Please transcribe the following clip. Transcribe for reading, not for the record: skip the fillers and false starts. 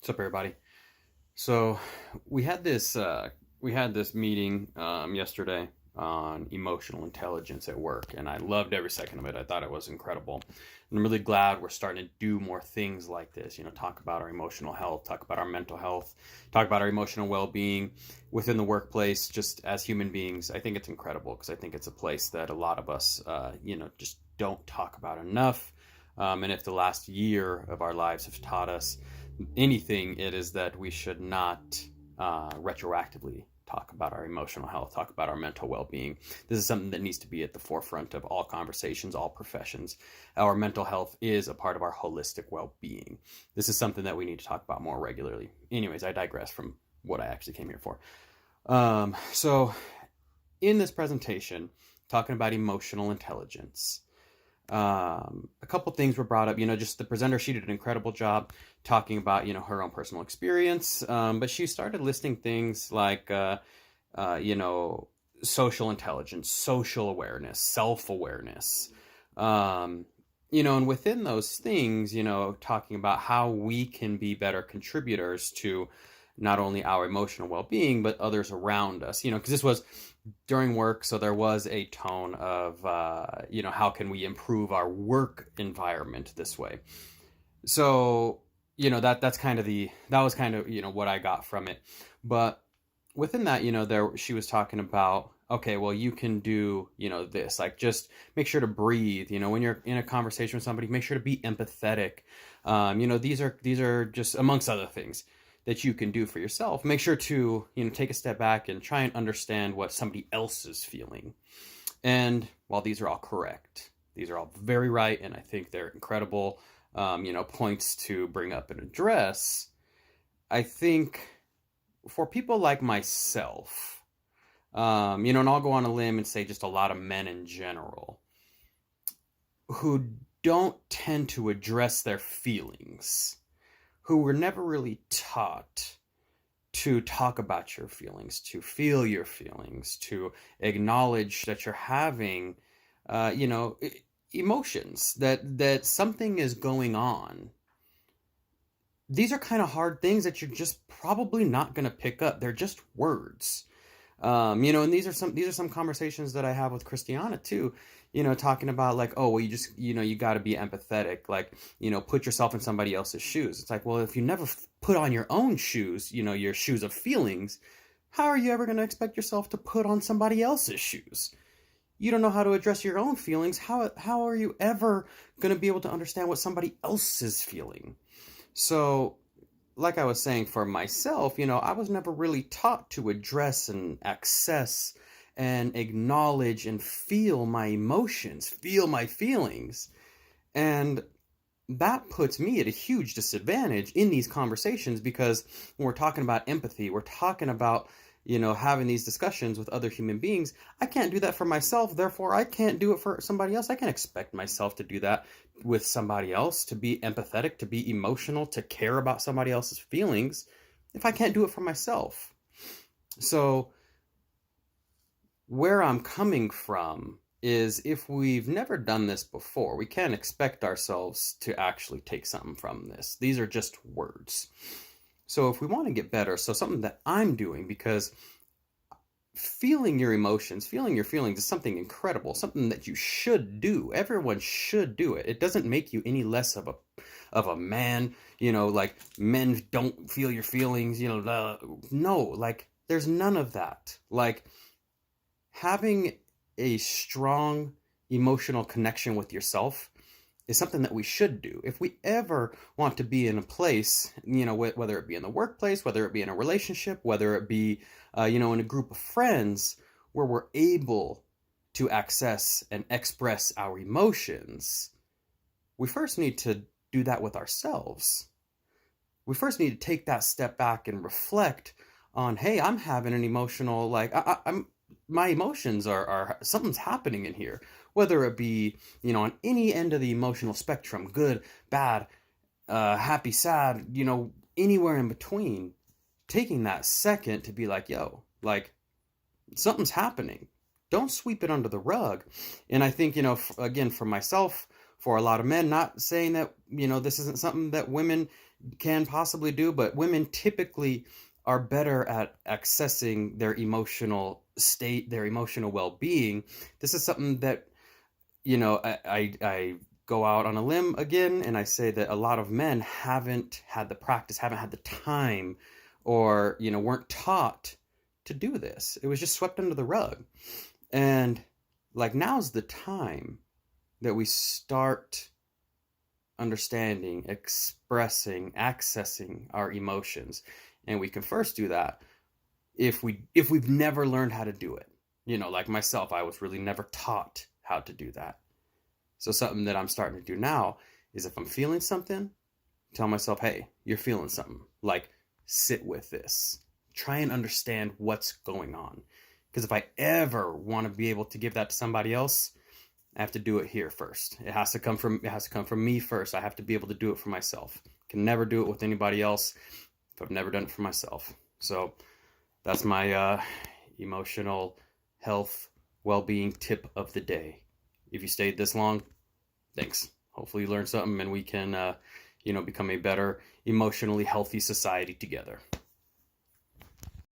What's up, everybody? So we had this meeting yesterday on emotional intelligence at work, and I loved every second of it. I thought it was incredible. And I'm really glad we're starting to do more things like this. Talk about our emotional health, talk about our mental health, talk about our emotional well-being within the workplace, just as human beings. I think it's incredible because I think it's a place that a lot of us, just don't talk about enough. And if the last year of our lives have taught us anything, it is that we should not retroactively talk about our emotional health, talk about our mental well-being. This is something that needs to be at the forefront of all conversations, all professions. Our mental health is a part of our holistic well-being. This is something that we need to talk about more regularly. Anyways, I digress from what I actually came here for. So in this presentation, talking about emotional intelligence, a couple things were brought up. Just the presenter, she did an incredible job talking about her own personal experience, but she started listing things like social intelligence, social awareness, self-awareness, and within those things, talking about how we can be better contributors to not only our emotional well-being but others around us, because this was during work, so there was a tone of how can we improve our work environment this way. So that's kind of that was kind of what I got from it. But within that, there she was talking about, okay, well, you can do this, like, just make sure to breathe, when you're in a conversation with somebody, make sure to be empathetic. These are just amongst other things that you can do for yourself. Make sure to take a step back and try and understand what somebody else is feeling. And while these are all correct, these are all very right, and I think they're incredible points to bring up and address, I think for people like myself, and I'll go on a limb and say just a lot of men in general who don't tend to address their feelings, who were never really taught to talk about your feelings, to feel your feelings, to acknowledge that you're having, emotions, that something is going on. These are kind of hard things that you're just probably not going to pick up. They're just words. And these are some conversations that I have with Christiana too, talking about, like, oh, well, you got to be empathetic, like, put yourself in somebody else's shoes. It's like, well, if you never put on your own shoes, your shoes of feelings, how are you ever going to expect yourself to put on somebody else's shoes? You don't know how to address your own feelings. How are you ever going to be able to understand what somebody else is feeling? So, like I was saying, for myself, I was never really taught to address and access and acknowledge and feel my emotions, feel my feelings. And that puts me at a huge disadvantage in these conversations, because when we're talking about empathy, we're talking about, having these discussions with other human beings. I can't do that for myself, therefore I can't do it for somebody else. I can't expect myself to do that with somebody else, to be empathetic, to be emotional, to care about somebody else's feelings, if I can't do it for myself. So where I'm coming from is, if we've never done this before, we can't expect ourselves to actually take something from this. These are just words. So if we want to get better, so something that I'm doing, because feeling your emotions, feeling your feelings is something incredible, something that you should do. Everyone should do it. It doesn't make you any less of a man, like men don't feel your feelings, no, like, there's none of that. Like, having a strong emotional connection with yourself is something that we should do. If we ever want to be in a place, whether it be in the workplace, whether it be in a relationship, whether it be, in a group of friends, where we're able to access and express our emotions, we first need to do that with ourselves. We first need to take that step back and reflect on, hey, I'm having an emotional, like, my emotions are something's happening in here, whether it be, on any end of the emotional spectrum, good, bad, happy, sad, anywhere in between. Taking that second to be like, yo, like, something's happening. Don't sweep it under the rug. And I think, again, for myself, for a lot of men, not saying that, this isn't something that women, can possibly do, but women typically are better at accessing their emotional state, their emotional well-being. This is something that, I go out on a limb again and I say that a lot of men haven't had the practice, haven't had the time, or, weren't taught to do this. It was just swept under the rug. And like now's the time that we start understanding, expressing, accessing our emotions. And we can first do that if we've never learned how to do it. Like myself, I was really never taught how to do that. So something that I'm starting to do now is if I'm feeling something, tell myself, hey, you're feeling something. Like, sit with this. Try and understand what's going on. Because if I ever want to be able to give that to somebody else, I have to do it here first. It has to come from me first. I have to be able to do it for myself. Can never do it with anybody else if I've never done it for myself. So that's my emotional health well-being tip of the day. If you stayed this long, thanks. Hopefully you learned something and we can become a better emotionally healthy society together.